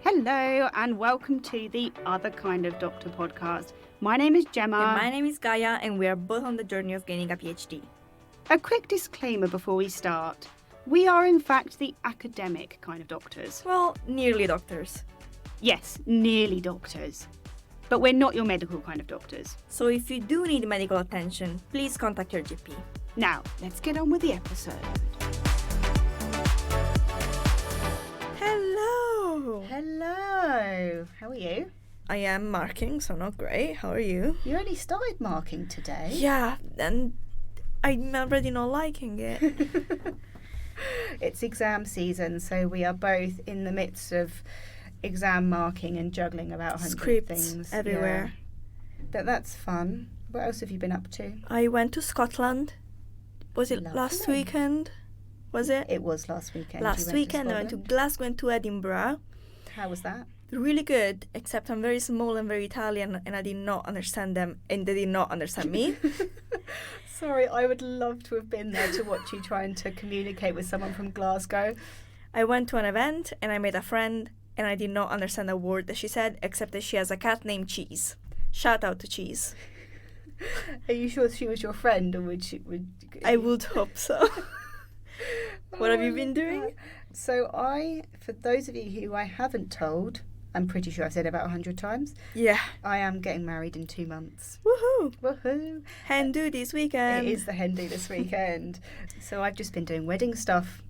Hello and welcome to the Other Kind of Doctor podcast. My name is Gemma. And my name is Gaia, and we are both on the journey of gaining a PhD. A quick disclaimer before we start. We are in fact the academic kind of doctors. Well, nearly doctors. Yes, nearly doctors. But we're not your medical kind of doctors. So if you do need medical attention, please contact your GP. Now, let's get on with the episode. Hello! Hello. How are you? I am marking, so not great. How are you? You only started marking today. Yeah, and I'm already not liking it. It's exam season, so we are both in the midst of exam marking and juggling about 100 Scripts things. everywhere. Yeah. But that's fun. What else have you been up to? I went to Scotland. Was it last Lovely. weekend? Was it? It was last weekend. Last weekend I went to Glasgow and to Edinburgh. How was that? Really good, except I'm very small and very Italian, and I did not understand them, and they did not understand me. Sorry, I would love to have been there to watch you trying to communicate with someone from Glasgow. I went to an event, and I made a friend, and I did not understand a word that she said, except that she has a cat named Cheese. Shout out to Cheese. Are you sure she was your friend, or would she? I would hope so. What have you been doing? So for those of you who I haven't told, I'm pretty sure I've said it about 100 times, Yeah. I am getting married in 2 months. Woohoo! Woohoo! Hen do this weekend. It is the hen do this weekend. So I've just been doing wedding stuff,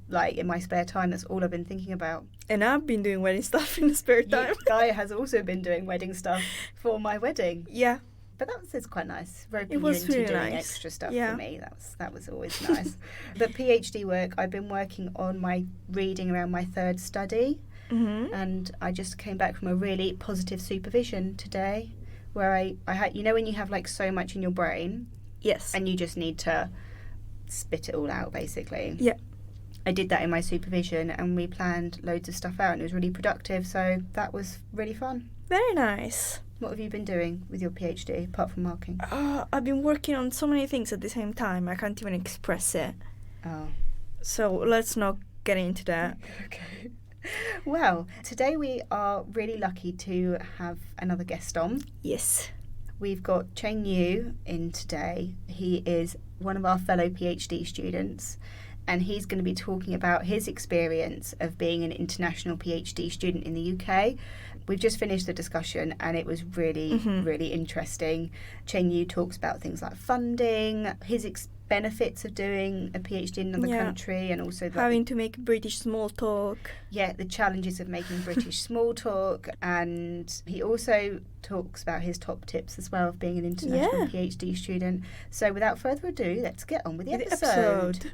like in my spare time. That's all I've been thinking about. And I've been doing wedding stuff in the spare time. Gaia has also been doing wedding stuff for my wedding. Yeah. But it's quite nice. Roping It was you into really doing nice. extra stuff Yeah. for me. That was always nice. The PhD work, I've been working on my reading around my third study. Mm-hmm. And I just came back from a really positive supervision today, where I had, you know, when you have like so much in your brain Yes. and you just need to spit it all out, basically. Yeah. I did that in my supervision, and we planned loads of stuff out, and it was really productive. So that was really fun. Very nice. What have you been doing with your PhD apart from marking? I've been working on so many things at the same time. I can't even express it. Oh. So let's not get into that. Okay. Well, today we are really lucky to have another guest on. Yes. We've got Cheng-Yu in today. He is one of our fellow PhD students, and he's going to be talking about his experience of being an international PhD student in the UK. We've just finished the discussion, and it was really, really interesting. Cheng-Yu talks about things like funding, his benefits of doing a PhD in another country, and also having to make British small talk. Yeah, the challenges of making British small talk. And he also talks about his top tips as well of being an international PhD student. So without further ado, let's get on with the episode.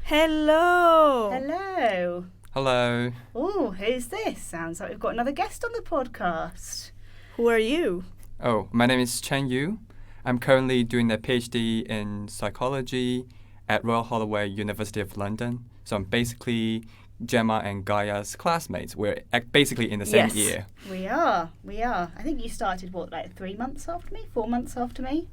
Hello. Hello. Hello. Oh, who's this? Sounds like we've got another guest on the podcast. Who are you? Oh, my name is Cheng-Yu. I'm currently doing a PhD in psychology at Royal Holloway, University of London. So I'm basically Gemma and Gaia's classmates. We're basically in the same year. We are. I think you started, 3 months after me? 4 months after me?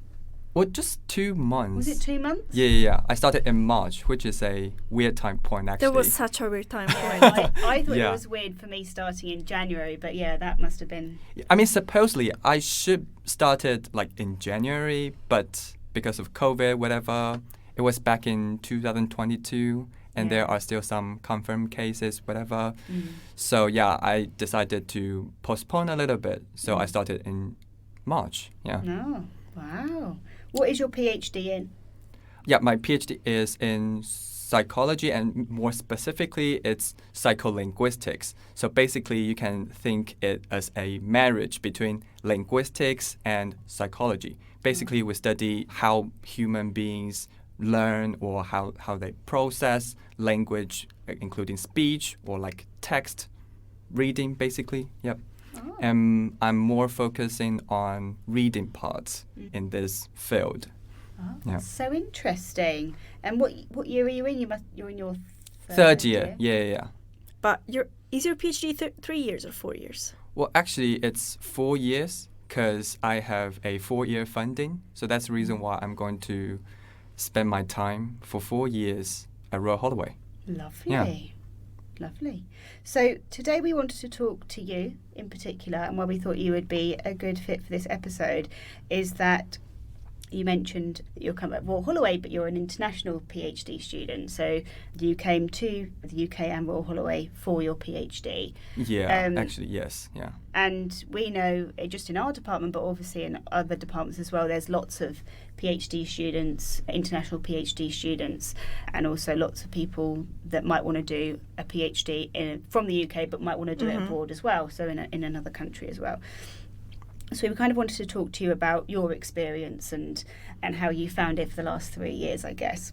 Well, just 2 months. Was it 2 months? Yeah. I started in March, which is a weird time point, actually. There was such a weird time point. I thought it was weird for me starting in January, but yeah, that must have been... I mean, supposedly, I should started in January, but because of COVID, whatever, it was back in 2022, and there are still some confirmed cases, whatever. So, I decided to postpone a little bit. So I started in March, Oh, wow. What is your PhD in? Yeah, my PhD is in psychology, and more specifically, it's psycholinguistics. So basically, you can think it as a marriage between linguistics and psychology. Basically, we study how human beings learn or how they process language, including speech or like text reading, basically. Yep. Oh. And I'm more focusing on reading parts in this field. Oh, that's so interesting. And what year are you in? You're in your third year. Yeah. But is your PhD 3 years or 4 years? Well, actually, it's 4 years because I have a 4-year funding. So that's the reason why I'm going to spend my time for 4 years at Royal Holloway. Lovely. Yeah. Lovely. So today we wanted to talk to you in particular, and why we thought you would be a good fit for this episode is that you mentioned that you're coming at Royal Holloway, but you're an international PhD student. So you came to the UK and Royal Holloway for your PhD. Yeah, actually, yes. Yeah. And we know, just in our department, but obviously in other departments as well, there's lots of PhD students, international PhD students, and also lots of people that might want to do a PhD from the UK, but might want to do it abroad as well, so in another country as well. So we kind of wanted to talk to you about your experience and how you found it for the last 3 years, I guess.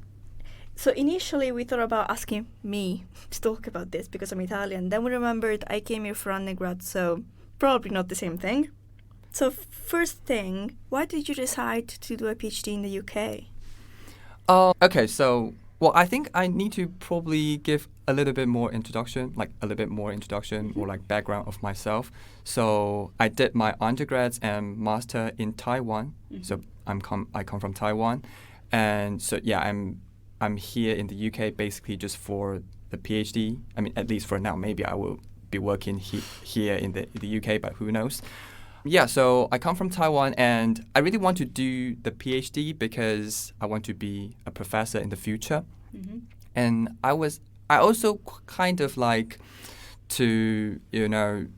So initially we thought about asking me to talk about this because I'm Italian. Then we remembered I came here for undergrad, so probably not the same thing. So first thing, why did you decide to do a PhD in the UK? Okay, so I think I need to probably give a little bit more introduction or like background of myself. So I did my undergrads and master in Taiwan. So I come from Taiwan, and so yeah, I'm here in the UK basically just for the PhD. I mean, at least for now. Maybe I will be working here in the UK, but who knows? Yeah, so I come from Taiwan, and I really want to do the PhD because I want to be a professor in the future. And I also kind of like to,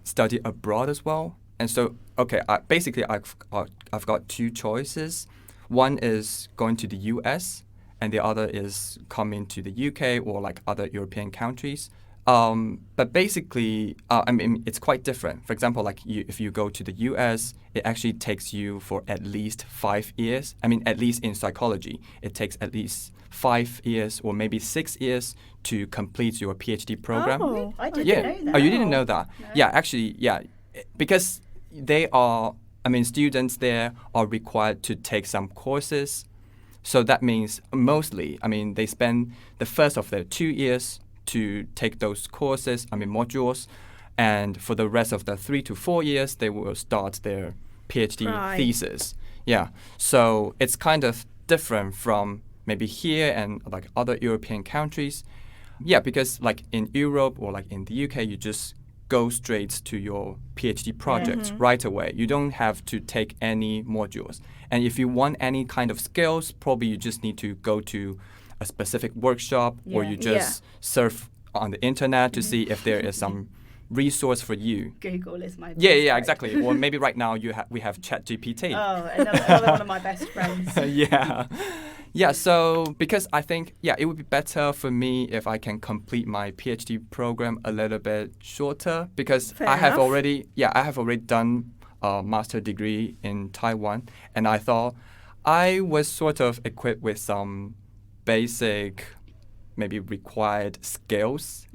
study abroad as well. And so, okay, I've got two choices. One is going to the US, and the other is coming to the UK or like other European countries. But basically, I mean, it's quite different. For example, like if you go to the US, it actually takes you for at least 5 years. I mean, at least in psychology, it takes at least 5 years or maybe 6 years to complete your PhD program. Oh, I didn't know that. Oh, you didn't know that? No. Yeah, actually, yeah. Because students there are required to take some courses. So that means mostly, they spend the first of their 2 years to take those courses, modules, and for the rest of the 3 to 4 years, they will start their PhD thesis. Yeah, so it's kind of different from maybe here and like other European countries. Yeah, because like in Europe or like in the UK, you just go straight to your PhD project right away. You don't have to take any modules. And if you want any kind of skills, probably you just need to go to a specific workshop or you just surf on the internet to see if there is some resource for you. Google is my best Yeah, friend. exactly. Or maybe right now we have ChatGPT. Oh, another one of my best friends. Yeah, so because I think, it would be better for me if I can complete my PhD program a little bit shorter because I have already done a master degree in Taiwan, and I thought I was sort of equipped with some basic, maybe required skills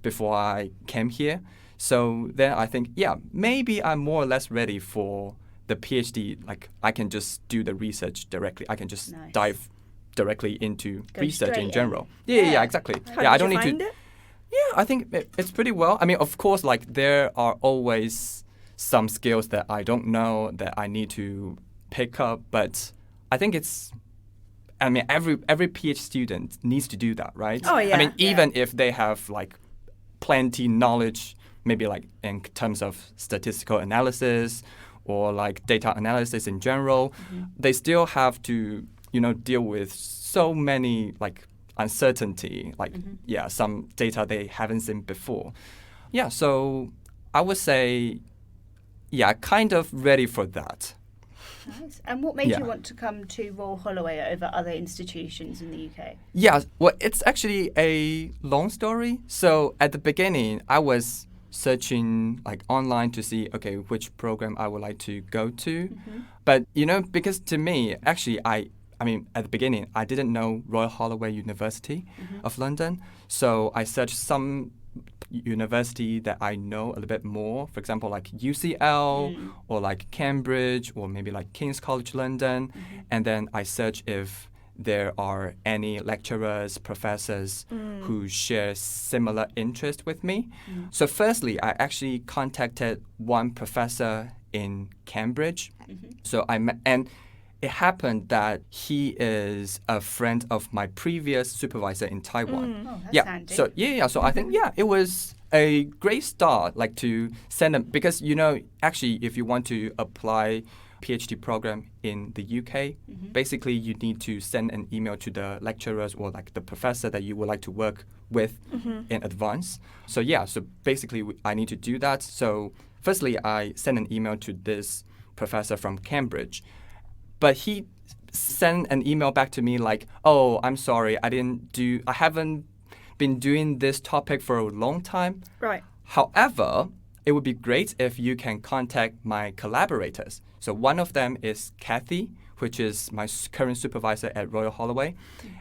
before I came here. So then I think, maybe I'm more or less ready for the PhD. Like I can just do the research directly. I can just dive directly into research in general. Yeah, exactly. How did you find it? Yeah, I think it's pretty well. I mean, of course, like there are always some skills that I don't know that I need to pick up, but I think every PhD student needs to do that, right? Oh, yeah. Even if they have like plenty knowledge, maybe like in terms of statistical analysis or like data analysis in general, they still have to, deal with so many like uncertainty, like some data they haven't seen before. Yeah, so I would say, kind of ready for that. Nice. And what made you want to come to Royal Holloway over other institutions in the UK? Yeah, well, it's actually a long story. So at the beginning, I was searching like online to see, okay, which program I would like to go to. But, because to me, actually, at the beginning, I didn't know Royal Holloway University of London. So I searched some university that I know a little bit more, for example, like UCL or like Cambridge or maybe like King's College London. And then I search if there are any lecturers, professors who share similar interest with me. So firstly, I actually contacted one professor in Cambridge. So I met, and it happened that he is a friend of my previous supervisor in Taiwan. Oh, that's Yeah. handy. So so I think it was a great start, like to send them, because actually if you want to apply PhD program in the UK, basically you need to send an email to the lecturers or like the professor that you would like to work with in advance. So so basically I need to do that. So firstly, I sent an email to this professor from Cambridge, but he sent an email back to me like, "Oh, I'm sorry, I haven't been doing this topic for a long time. Right. However, it would be great if you can contact my collaborators." So one of them is Kathy, which is my current supervisor at Royal Holloway,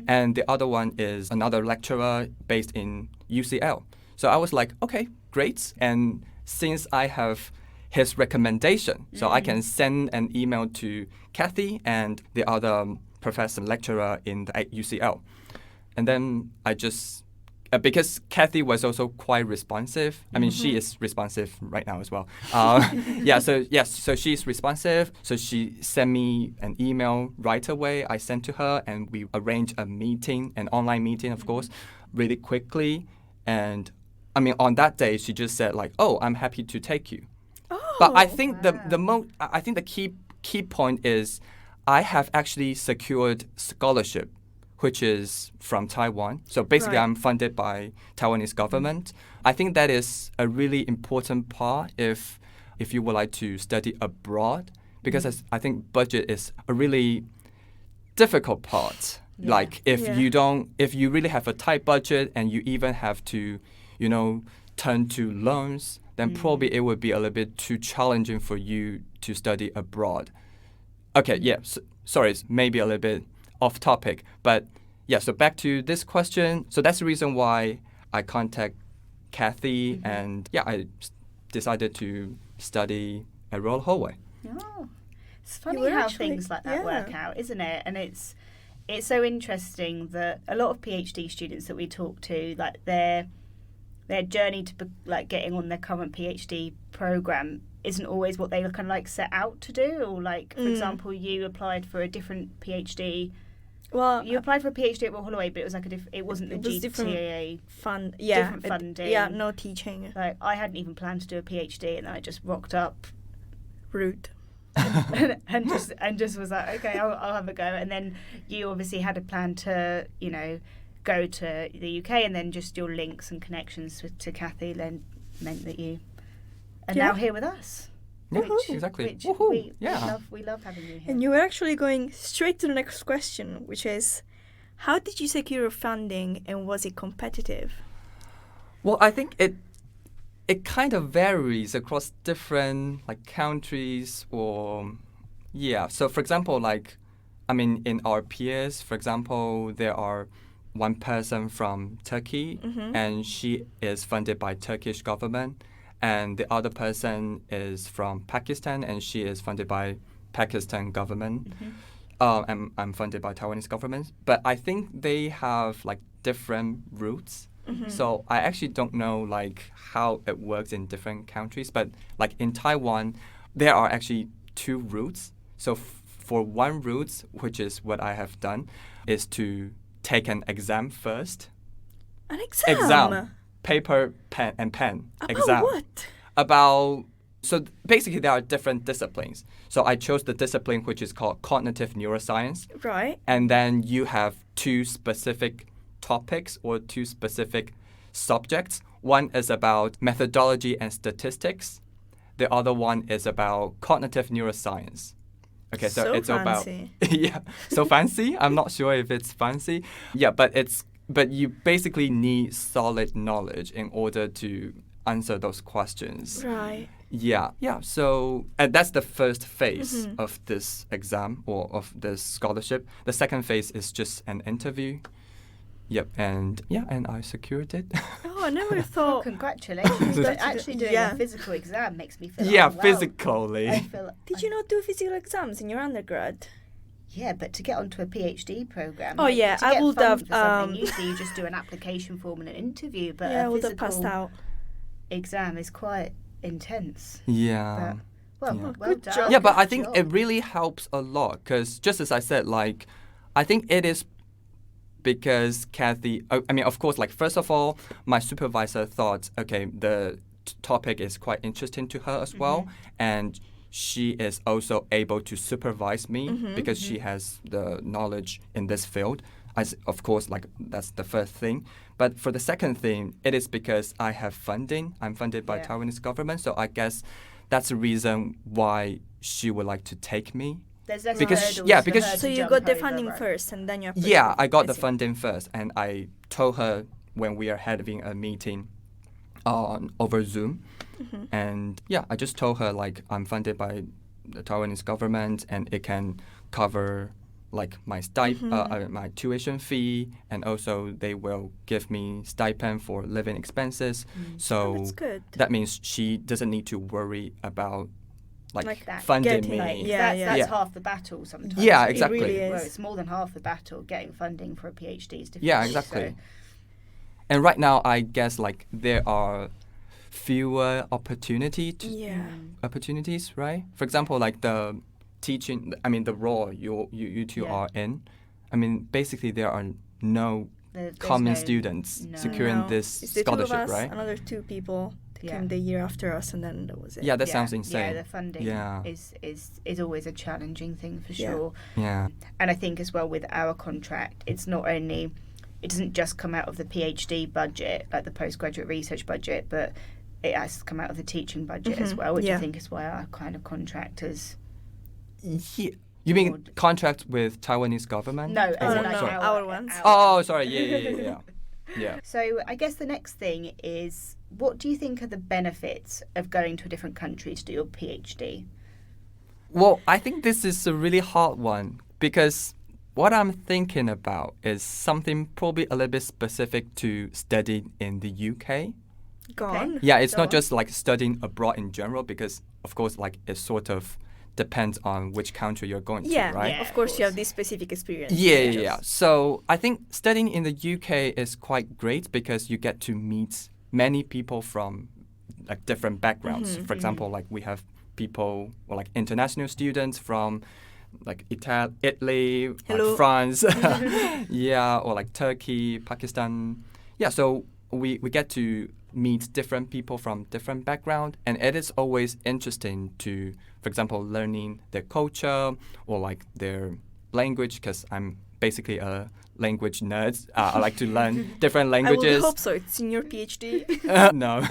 and the other one is another lecturer based in UCL. So I was like, okay, great. And since I have his recommendation, so I can send an email to Kathy and the other professor lecturer at UCL. And then I just, because Kathy was also quite responsive. I mean, she is responsive right now as well. So she's responsive. So she sent me an email right away. I sent to her, and we arranged a meeting, an online meeting, of course, really quickly. And I mean, on that day, she just said like, "Oh, I'm happy to take you." But I think I think the key point is I have actually secured scholarship, which is from Taiwan. So basically, I'm funded by Taiwanese government. I think that is a really important part if you would like to study abroad, because I think budget is a really difficult part. Yeah. Like if you really have a tight budget and you even have to, turn to loans, then probably it would be a little bit too challenging for you to study abroad. Okay, sorry, it's maybe a little bit off topic, but so back to this question. So that's the reason why I contact Kathy, and I decided to study at Royal Holloway. Oh, it's funny how things like that work out, isn't it? And it's so interesting that a lot of PhD students that we talk to, like their journey to like getting on their current PhD program isn't always what they kind of like set out to do. Or like, for example, you applied for a different PhD. Well, you applied for a PhD at Royal Holloway, but it was like it wasn't the GTA fund. Different funding. No teaching. Like I hadn't even planned to do a PhD, and then I just rocked up. Rude. and just was like, okay, I'll have a go. And then you obviously had a plan to go to the UK, and then just your links and connections to Kathy then meant that you are now here with us. Yeah, exactly. Which we love having you here. And you were actually going straight to the next question, which is, how did you secure funding, and was it competitive? Well, I think it kind of varies across different countries or So for example, in our peers, for example, there are one person from Turkey, and she is funded by Turkish government. And the other person is from Pakistan, and she is funded by Pakistan government. I'm funded by Taiwanese government. But I think they have different routes. So I actually don't know how it works in different countries. But in Taiwan, there are actually two routes. So for one route, which is what I have done, is to take an exam first. An exam? Exam. Paper, pen, and pen. About exam. What? So basically there are different disciplines. So I chose the discipline which is called cognitive neuroscience. Right. And then you have two specific topics or two specific subjects. One is about methodology and statistics. The other one is about cognitive neuroscience. Okay, so it's fancy. About so fancy. I'm not sure if it's fancy. But you basically need solid knowledge in order to answer those questions. Right. Yeah. So, and that's the first phase of this exam or of this scholarship. The second phase is just an interview. Yep. And I secured it. Oh, I never thought. Well, congratulations. But actually doing a physical exam makes me feel physically. Did you not do physical exams in your undergrad? Yeah, but to get onto a PhD program. Oh, yeah, I would have. Usually you just do an application form and an interview, but I would have passed out. Exam is quite intense. Yeah. Well, Yeah. well Good done. job. Yeah, but I Good think job. it really helps a lot because just as I said, like, I think it is because Kathy, I mean, of course, like, first of all, my supervisor thought, okay, the topic is quite interesting to her as well. And she is also able to supervise me because she has the knowledge in this field. Of course, like, that's the first thing. But for the second thing, it is because I have funding. I'm funded by Yeah. Taiwanese government. So I guess that's the reason why she would like to take me. There's less Because- hurdles yeah, for because- her So to you jump got the over, funding right? first, and then you applied. Yeah, I got the see. funding first, and I told her when we are having a meeting over Zoom. And yeah, I just told her, like, I'm funded by the Taiwanese government, and it can cover, like, my my tuition fee, and also they will give me stipend for living expenses. So That's good. that means she doesn't need to worry about Like that funding getting- me. Yeah, that's Yeah. half the battle sometimes. Yeah, It exactly. really Well, is. it's more than half the battle. Getting funding for a PhD is difficult. Yeah, exactly. And right now, I guess, like, there are fewer Yeah. opportunities, right? For example, like the teaching, I mean, the role you two Yeah. are in. I mean, basically, there are no There's common no- students no. securing No. this It's the two of scholarship, us, right? another 2 people that Yeah. came the year after us, and then that was it. Yeah, that Yeah, sounds insane. Yeah, the funding Yeah. is always a challenging thing for Yeah. sure. Yeah. And I think as well with our contract, it doesn't just come out of the PhD budget, like the postgraduate research budget, but it has to come out of the teaching budget as well, which Yeah. I think is why our kind of contractors. Yeah. You mean Would- contract with Taiwanese government? No, as Oh, in no, like no, our, our ones. Oh, sorry. Yeah. Yeah. So I guess the next thing is, what do you think are the benefits of going to a different country to do your PhD? Well, I think this is a really hard one because what I'm thinking about is something probably a little bit specific to studying in the UK. Gone. Yeah, it's Go not on. just like studying abroad in general because, of course, like it sort of depends on which country you're going Yeah, to, right? Yeah, of of course you have course. this specific experience. Yeah. So I think studying in the UK is quite great because you get to meet many people from like different backgrounds. For example, like we have people or like international students from like Italy, like Hello. France, yeah, or like Turkey, Pakistan. Yeah, so we get to meet different people from different background, and it is always interesting to, for example, learning their culture or like their language, because I'm basically a language nerd. I like to learn different I would languages. hope so. It's in your PhD. No.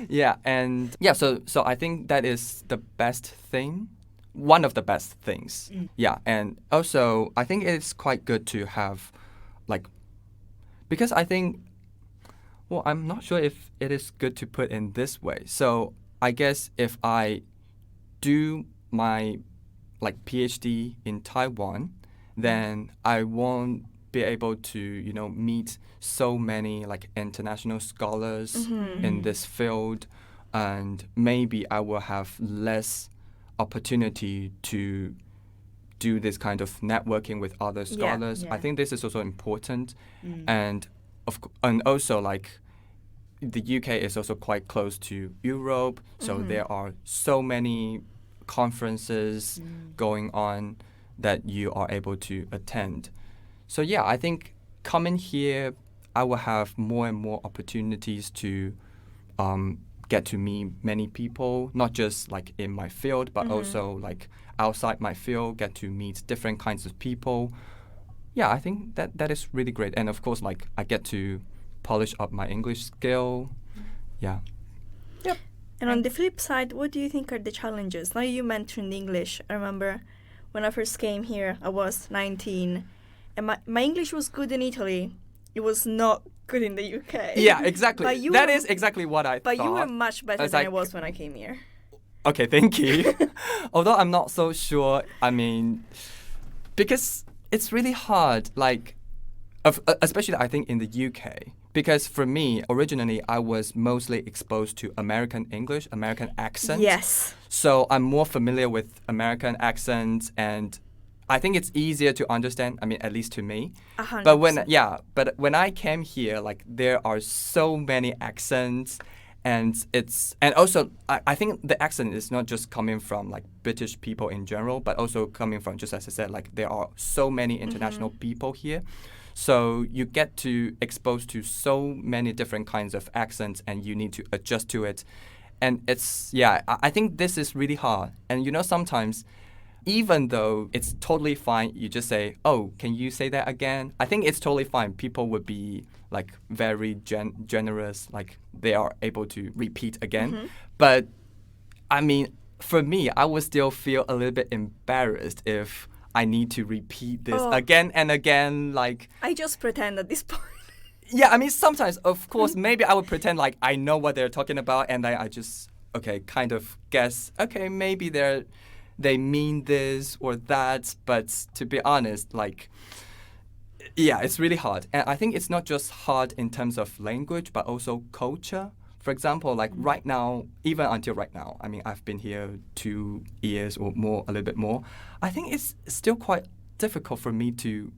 Yeah, and yeah, so I think that is the best thing. One of the best things. Yeah, and also I think it's quite good to have like because I think well, I'm not sure if it is good to put in this way. So I guess if I do my like PhD in Taiwan, then I won't be able to, you know, meet so many like international scholars in this field, and maybe I will have less opportunity to do this kind of networking with other scholars. Yeah. I think this is also important, and and also like the UK is also quite close to Europe, so there are so many conferences going on that you are able to attend. So yeah, I think coming here, I will have more and more opportunities to get to meet many people, not just like in my field, but also like outside my field, get to meet different kinds of people. Yeah, I think that is really great. And of course, like I get to polish up my English skill. Yeah. And on the flip side, what do you think are the challenges? Now you mentioned English. I remember when I first came here, I was 19, and my English was good in Italy. It was not good in the UK. Yeah, exactly. But you That were- is exactly what I But thought. you were much better It's than like- I was when I came here. Okay, thank you. Although I'm not so sure, I mean, because it's really hard, like, especially I think in the UK. Because for me, originally, I was mostly exposed to American English, American accent. Yes. So I'm more familiar with American accents, and I think it's easier to understand, I mean, at least to me. 100%. But when I came here, like, there are so many accents, And also I think the accent is not just coming from like British people in general, but also coming from, just as I said, like there are so many international people here. So you get to expose to so many different kinds of accents, and you need to adjust to it. And I think this is really hard. And sometimes, even though it's totally fine, you just say, oh, can you say that again? I think it's totally fine. People would be like very generous, like they are able to repeat again. But I mean, for me, I would still feel a little bit embarrassed if I need to repeat this again and again. Like, I just pretend at this point. Yeah, I mean, sometimes, of course, maybe I would pretend like I know what they're talking about, and I just, kind of guess, maybe they mean this or that. But to be honest, like, yeah, it's really hard. And I think it's not just hard in terms of language, but also culture. For example, like right now, even until right now, I mean, I've been here 2 years or more, a little bit more. I think it's still quite difficult for me to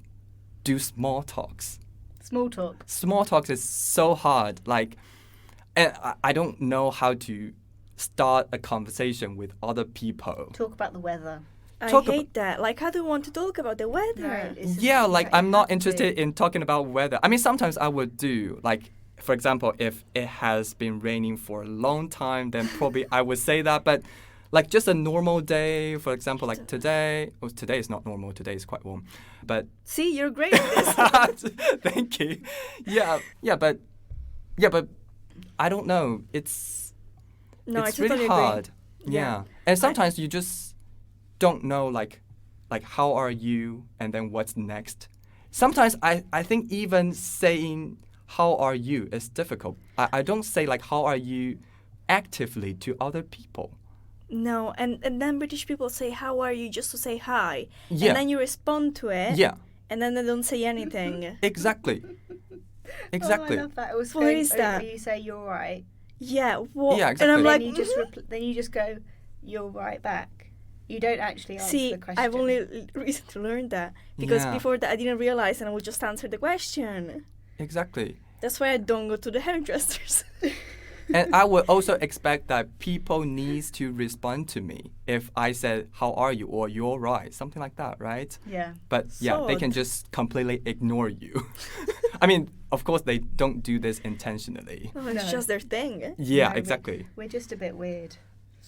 do small talks. Small talk. Small talks is so hard. Like, and I don't know how to start a conversation with other people. Talk about the weather. I hate that. Like, how do you want to talk about the weather? No, I'm not interested in talking about weather. I mean, sometimes I would do, like, for example, if it has been raining for a long time, then probably I would say that. But like just a normal day, for example, like today. Well, today is not normal. Today is quite warm. But see, you're great at this. Thank you. But I don't know. It's totally really hard. Agree. Yeah. And sometimes you just don't know like how are you, and then what's next. Sometimes I think even saying how are you is difficult. I don't say like how are you actively to other people. No, and then British people say how are you just to say hi. Yeah. And then you respond to it. Yeah. And then they don't say anything. Exactly. Oh, I love that. It was what is that? You say you're right. Yeah. What? Yeah, exactly. And I'm like, then you just go, you're right back. You don't actually answer the question. I've only recently learned that because before that I didn't realize, and I would just answer the question. Exactly. That's why I don't go to the hairdressers. And I would also expect that people needs to respond to me if I said, how are you? Or you're right. Something like that, right? Yeah. But they can just completely ignore you. I mean, of course, they don't do this intentionally. No, it's just their thing. Yeah, exactly. We're just a bit weird.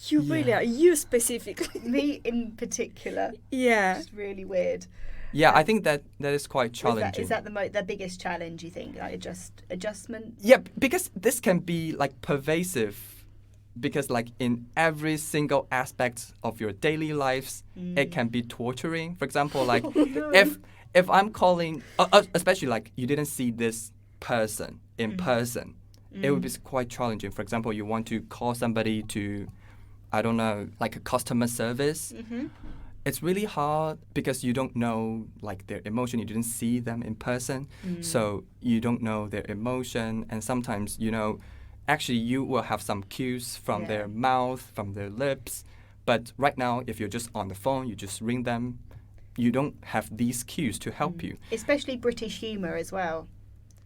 You really are. You specifically. Me in particular. Yeah. Just really weird. Yeah, I think that is quite challenging. Is that the biggest challenge, you think? Like adjustment? Yeah, because this can be like pervasive, because like in every single aspect of your daily lives, it can be torturing. For example, like if I'm calling, especially like you didn't see this person in person, it would be quite challenging. For example, you want to call somebody to, I don't know, like a customer service. It's really hard because you don't know like their emotion. You didn't see them in person, so you don't know their emotion. And sometimes, actually you will have some cues from their mouth, from their lips. But right now, if you're just on the phone, you just ring them. You don't have these cues to help you. Especially British humour as well.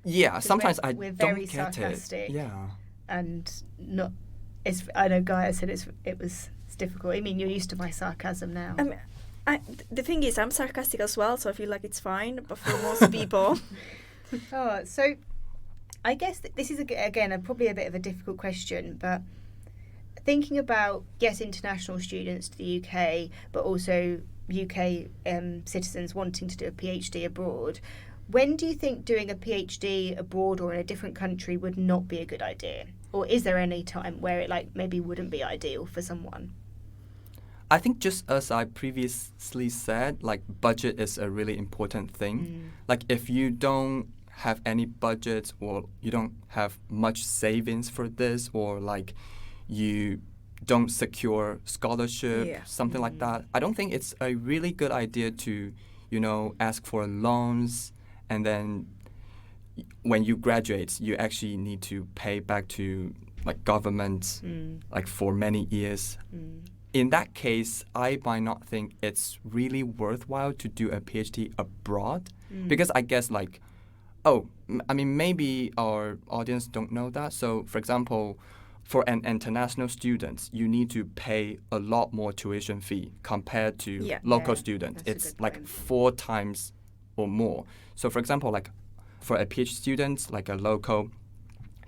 Yeah, sometimes we're don't very get sarcastic. it. Yeah. And not. I know Gaia said it was difficult. I mean, you're used to my sarcasm now. The thing is, I'm sarcastic as well, so I feel like it's fine. But for most people, so I guess this is again probably a bit of a difficult question. But thinking about international students to the UK, but also UK citizens wanting to do a PhD abroad. When do you think doing a PhD abroad or in a different country would not be a good idea? Or is there any time where it maybe wouldn't be ideal for someone? I think just as I previously said, budget is a really important thing. Like if you don't have any budget, or you don't have much savings for this, or you don't secure scholarship, something like that, I don't think it's a really good idea to, ask for loans, and then when you graduate, you actually need to pay back to government for many years. In that case, I might not think it's really worthwhile to do a PhD abroad, because I guess maybe our audience don't know that. So, for example, for an international student, you need to pay a lot more tuition fee compared to local students. That's a It's good like point. 4 times or more. So for example, like for a PhD student, like a local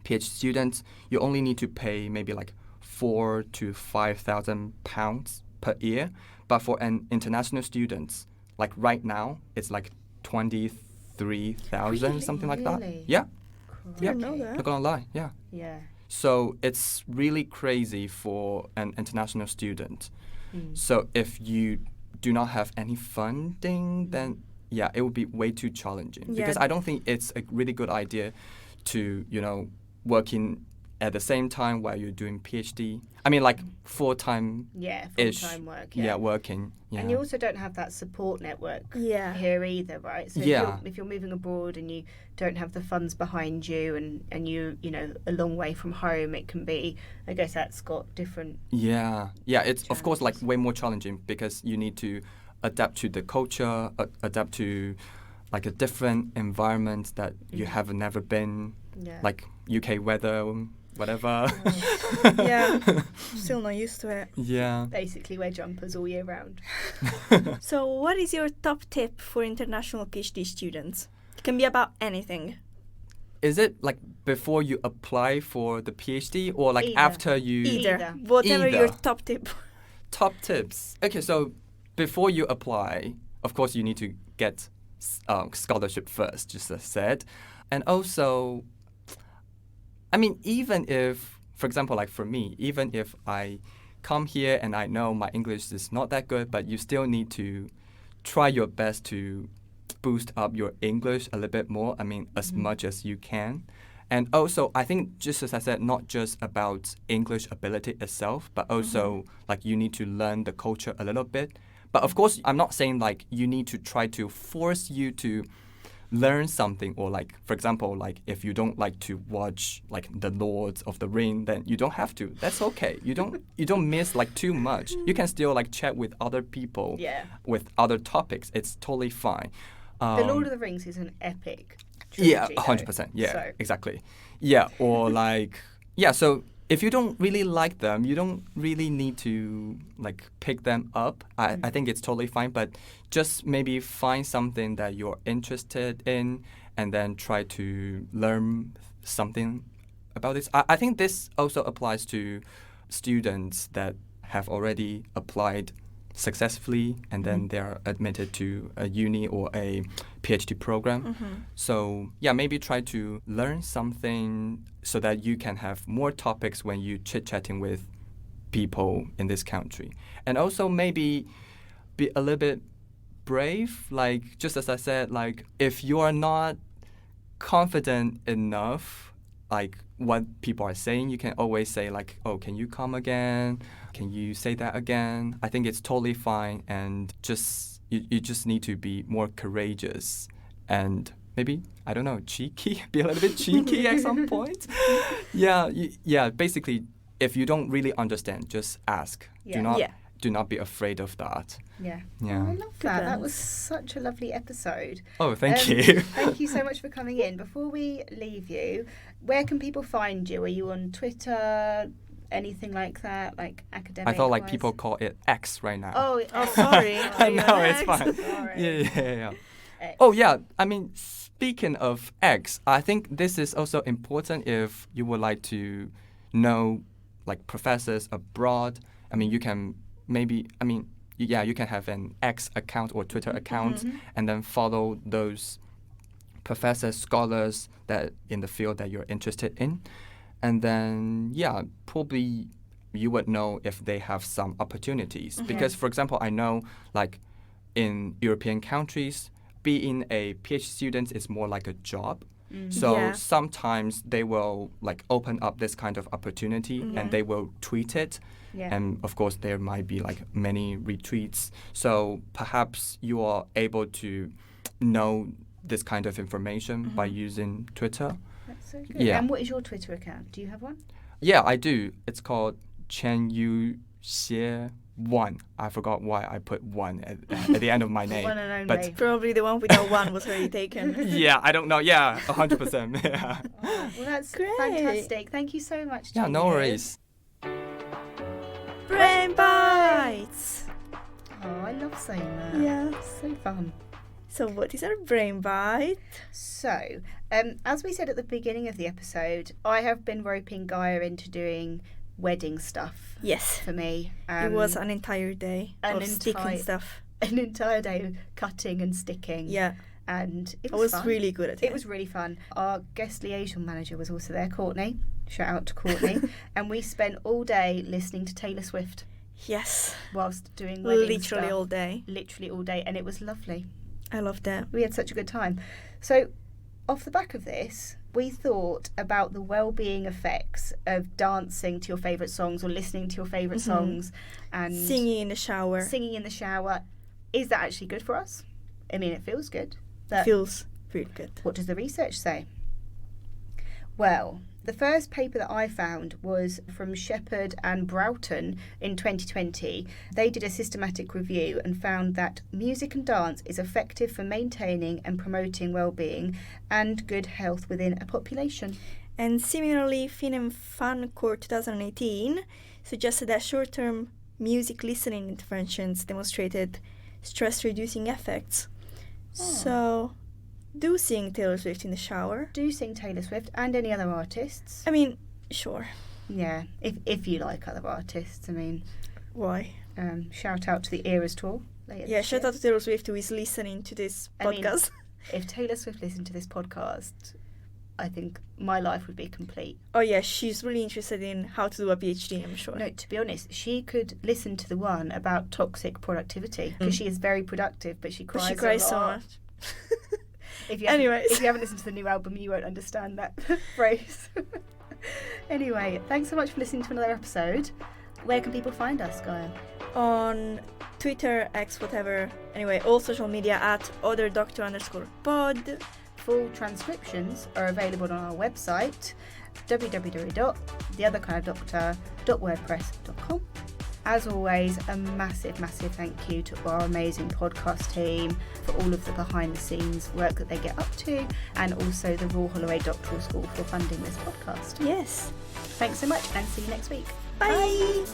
PhD student, you only need to pay maybe like 4 to 5,000 pounds per year. But for an international student, like right now, it's like 23,000, something like that. Really? Yeah, I didn't know that. not gonna lie, yeah. Yeah. So it's really crazy for an international student. So if you do not have any funding, then yeah, it would be way too challenging. Yeah. Because I don't think it's a really good idea to, working at the same time while you're doing PhD. I mean, like full-time Yeah, ish. full-time work. Yeah, working. Yeah. And you also don't have that support network Yeah. here either, right? So Yeah. if you're moving abroad and you don't have the funds behind you and you a long way from home, it can be, I guess that's got different. Yeah, it's of course like challenges. way more challenging because you need to adapt to the culture, adapt to like a different environment that you have never been, Yeah. like UK weather, whatever. Yeah. Still not used to it. Yeah. Basically wear jumpers all year round. So, what is your top tip for international PhD students? It can be about anything. Is it like before you apply for the PhD or like Either. after you Either. Whatever your Either. top tip. top tips? Okay, so before you apply, of course you need to get scholarship first, just as I said. And also, I mean, even if, for example, like for me, even if I come here and I know my English is not that good, but you still need to try your best to boost up your English a little bit more. I mean, as much as you can. And also, I think, just as I said, not just about English ability itself, but also like you need to learn the culture a little bit. But of course, I'm not saying like you need to try to force you to learn something, or like, for example, like if you don't like to watch like the Lords of the Ring, then you don't have to. That's okay. You don't miss like too much. You can still like chat with other people with other topics. It's totally fine. The Lord of the Rings is an epic Yeah, trilogy, 100%. though. Yeah, So, exactly. Yeah, or like, yeah, so if you don't really like them, you don't really need to like pick them up. I think it's totally fine, but just maybe find something that you're interested in and then try to learn something about this. I think this also applies to students that have already applied successfully and then they're admitted to a uni or a PhD program. So yeah, maybe try to learn something so that you can have more topics when you chit-chatting with people in this country. And also maybe be a little bit brave, like just as I said, like if you are not confident enough, like what people are saying, you can always say like, oh, can you come again? Can you say that again? I think it's totally fine, and just you just need to be more courageous and maybe, I don't know, cheeky, be a little bit cheeky at some point. Yeah, basically, if you don't really understand, just ask. Yeah. Do not be afraid of that. Yeah. Yeah. Oh, I love that. That plans. was such a lovely episode. Oh, thank you. Thank you so much for coming in. Before we leave you, where can people find you? Are you on Twitter? Anything like that? Like academic? I thought like people call it X right now. Oh, sorry. No, it's fine. Sorry. Yeah. X. Oh, yeah. I mean, speaking of X, I think this is also important if you would like to know like professors abroad. I mean, you can you can have an X account or Twitter account and then follow those professors, scholars that in the field that you're interested in. And then, yeah, probably you would know if they have some opportunities. Because, for example, I know like in European countries, being a PhD student is more like a job. So Yeah. sometimes they will like open up this kind of opportunity and they will tweet it. Yeah. And of course, there might be like many retweets. So perhaps you are able to know this kind of information by using Twitter. That's so good. Yeah. And what is your Twitter account? Do you have one? Yeah, I do. It's called Cheng-Yu Hsieh 1. I forgot why I put 1 at the end of my name. One and only. But Probably the one without one was already taken. yeah, I don't know. Yeah, 100%. Yeah. Well, that's Great. fantastic. Thank you so much. Yeah, no Cheng-Yu. worries. Brain bites! Oh, I love saying that. Yeah. So fun. So what is our brain bite? So, as we said at the beginning of the episode, I have been roping Gaia into doing wedding stuff Yes. for me. It was an entire day an of sticking entire- stuff. an entire day of cutting and sticking. Yeah. And it I was was fun. really good at it. It was really fun. Our guest liaison manager was also there, Courtney. Shout out to Courtney. And we spent all day listening to Taylor Swift Yes. whilst doing wedding Literally stuff. all day. Literally all day. And it was lovely. I love that. We had such a good time. So, off the back of this, we thought about the well-being effects of dancing to your favourite songs or listening to your favourite songs and Singing in the shower. singing in the shower. Is that actually good for us? I mean, it feels good. But Feels really good. what does the research say? Well, the first paper that I found was from Shepherd and Broughton in 2020. They did a systematic review and found that music and dance is effective for maintaining and promoting well-being and good health within a population. And similarly, Fin and Fan Core 2018 suggested that short-term music listening interventions demonstrated stress-reducing effects. So, do sing Taylor Swift in the shower. Do sing Taylor Swift and any other artists. I mean, sure. Yeah, if you like other artists. I mean, Why? shout out to the Eras tour. later Yeah, this shout year. out to Taylor Swift who is listening to this I mean, podcast. If Taylor Swift listened to this podcast, I think my life would be complete. Oh yeah, she's really interested in how to do a PhD, I'm sure. No, to be honest, she could listen to the one about toxic productivity because she is very productive, but she But cries, she cries a so lot. much. If you Anyways. if you haven't listened to the new album, you won't understand that phrase. Anyway, thanks so much for listening to another episode. Where can people find us, Gaia? On Twitter, X, whatever. Anyway, all social media at otherdoctor_pod. Full transcriptions are available on our website, www.theotherkinddoctor.wordpress.com. As always, a massive, massive thank you to our amazing podcast team for all of the behind-the-scenes work that they get up to, and also the Royal Holloway Doctoral School for funding this podcast. Yes. Thanks so much, and see you next week. Bye.